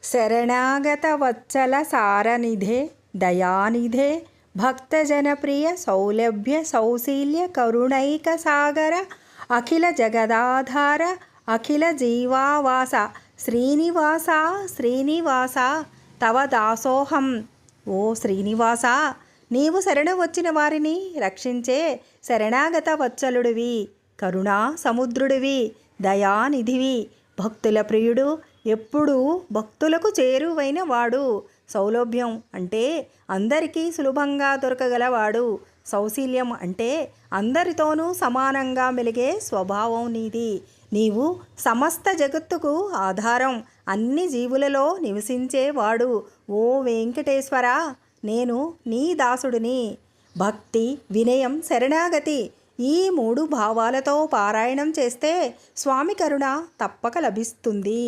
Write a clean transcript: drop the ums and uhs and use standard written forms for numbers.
శరణాగత వత్సల సారనిధే దయానిధే భక్తజనప్రియ సౌలభ్య సౌశీల్య కరుణైక సాగర అఖిల జగదాధార అఖిల జీవావాస శ్రీనివాస శ్రీనివాస తవ దాసోహం. ఓ శ్రీనివాస, నీవు శరణు వచ్చిన వారిని రక్షించే శరణాగత వత్సలుడివి, కరుణా సముద్రుడివి, దయానిధివి, భక్తుల ప్రియుడు, ఎప్పుడూ భక్తులకు చేరువైన వాడు. సౌలభ్యం అంటే అందరికీ సులభంగా దొరకగలవాడు. సౌశీల్యం అంటే అందరితోనూ సమానంగా మెలిగే స్వభావం నీది. నీవు సమస్త జగత్తుకు ఆధారం, అన్ని జీవులలో నివసించేవాడు. ఓ వెంకటేశ్వర, నేను నీ దాసుడిని. భక్తి, వినయం, శరణాగతి ఈ 3 భావాలతో పారాయణం చేస్తే స్వామి కరుణ తప్పక లభిస్తుంది.